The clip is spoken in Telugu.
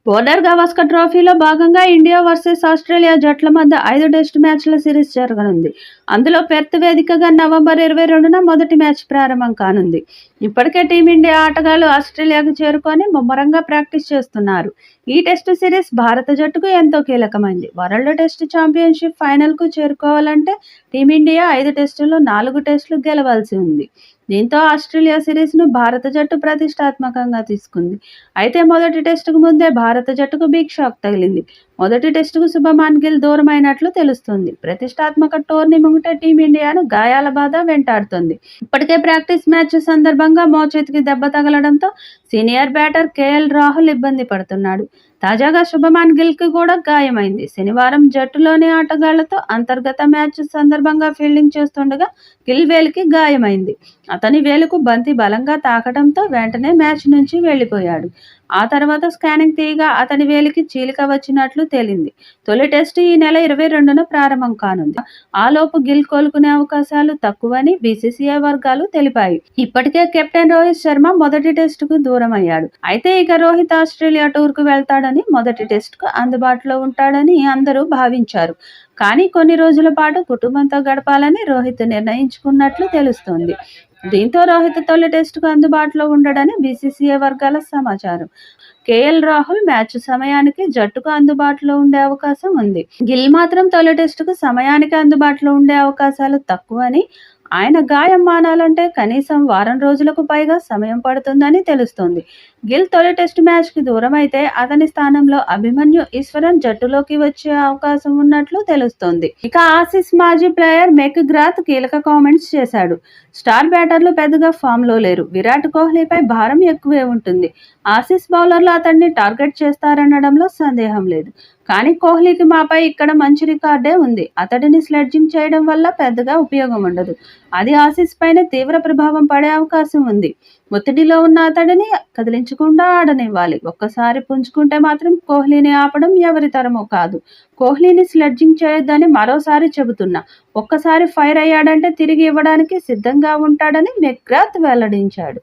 బోర్డర్ గవాస్కర్ ట్రోఫీలో భాగంగా ఇండియా వర్సెస్ ఆస్ట్రేలియా జట్ల మధ్య 5 టెస్టు మ్యాచ్ల సిరీస్ జరగనుంది. అందులో పెర్త్ వేదికగా నవంబర్ 22న మొదటి మ్యాచ్ ప్రారంభం కానుంది. ఇప్పటికే టీమిండియా ఆటగాళ్లు ఆస్ట్రేలియాకు చేరుకొని ముమ్మరంగా ప్రాక్టీస్ చేస్తున్నారు. ఈ టెస్టు సిరీస్ భారత జట్టుకు ఎంతో కీలకమైంది. వరల్డ్ టెస్టు ఛాంపియన్షిప్ ఫైనల్కు చేరుకోవాలంటే టీమిండియా 5 టెస్టుల్లో 4 టెస్టులు గెలవాల్సి ఉంది. దీంతో ఆస్ట్రేలియా సిరీస్ను భారత జట్టు ప్రతిష్టాత్మకంగా తీసుకుంది. అయితే మొదటి టెస్టుకు ముందే భారత జట్టుకు బిగ్ షాక్ తగిలింది. మొదటి టెస్టుకు శుభమాన్ గిల్ దూరమైనట్లు తెలుస్తోంది. ప్రతిష్టాత్మక టోర్నీ ముంగిట టీమిండియాను గాయాల బాధ వెంటాడుతోంది. ఇప్పటికే ప్రాక్టీస్ మ్యాచ్ సందర్భంగా మోచేతికి దెబ్బ తగలడంతో సీనియర్ బ్యాటర్ కేఎల్ రాహుల్ ఇబ్బంది పడుతున్నాడు. తాజాగా శుభమాన్ గిల్కి కూడా గాయమైంది. శనివారం జట్టులోని ఆటగాళ్లతో అంతర్గత మ్యాచ్ సందర్భంగా ఫీల్డింగ్ చేస్తుండగా గిల్ వేలికి గాయమైంది. అతని వేలుకు బంతి బలంగా తాకడంతో వెంటనే మ్యాచ్ నుంచి వెళ్లిపోయాడు. ఆ తర్వాత స్కానింగ్ తీయగా అతని వేలికి చీలిక వచ్చినట్లు తేలింది. తొలి టెస్టు ఈ నెల 22న ప్రారంభం కానుంది. ఆలోపు గిల్ కోలుకునే అవకాశాలు తక్కువని బీసీసీఐ వర్గాలు తెలిపాయి. ఇప్పటికే కెప్టెన్ రోహిత్ శర్మ మొదటి టెస్టుకు దూరమయ్యాడు. అయితే ఇక రోహిత్ ఆస్ట్రేలియా టూర్కు వెళ్తాడని, మొదటి టెస్టుకు అందుబాటులో ఉంటాడని అందరూ భావించారు. కానీ కొన్ని రోజుల పాటు కుటుంబంతో గడపాలని రోహిత్ నిర్ణయించుకున్నట్లు తెలుస్తోంది. దీంతో రోహిత్ తొలి టెస్టుకు అందుబాటులో ఉండడని బీసీసీఐ వర్గాల సమాచారం. కేఎల్ రాహుల్ మ్యాచ్ సమయానికి జట్టుకు అందుబాటులో ఉండే అవకాశం ఉంది. గిల్ మాత్రం తొలి టెస్టుకు సమయానికి అందుబాటులో ఉండే అవకాశాలు తక్కువని, ఆయన గాయం మానాలంటే కనీసం వారం రోజులకు పైగా సమయం పడుతుందని తెలుస్తోంది. గిల్ తొలి టెస్టు మ్యాచ్కి దూరమైతే అతని స్థానంలో అభిమన్యు ఈశ్వరన్ జట్టులోకి వచ్చే అవకాశం ఉన్నట్లు తెలుస్తోంది. ఇక ఆసీస్ మాజీ ప్లేయర్ మెక్గ్రాత్ కీలక కామెంట్స్ చేశాడు. స్టార్ బ్యాటర్లు పెద్దగా ఫామ్లో లేరు. విరాట్ కోహ్లీపై భారం ఎక్కువే ఉంటుంది. ఆసీస్ బౌలర్లు అతన్ని టార్గెట్ చేస్తారనడంలో సందేహం లేదు. కానీ కోహ్లీకి మాపై ఇక్కడ మంచి రికార్డే ఉంది. అతడిని స్లెడ్జింగ్ చేయడం వల్ల పెద్దగా ఉపయోగం ఉండదు. అది ఆసీస్ పైన తీవ్ర ప్రభావం పడే అవకాశం ఉంది. ఒత్తిడిలో ఉన్న అతడిని కదిలించకుండా ఆడనివ్వాలి. ఒక్కసారి పుంజుకుంటే మాత్రం కోహ్లీని ఆపడం ఎవరి తరమో కాదు. కోహ్లీని స్లెడ్జింగ్ చేయొద్దని మరోసారి చెబుతున్నా. ఒక్కసారి ఫైర్ అయ్యాడంటే తిరిగి ఇవ్వడానికి సిద్ధంగా ఉంటాడని మెక్గ్రాత్ వెల్లడించాడు.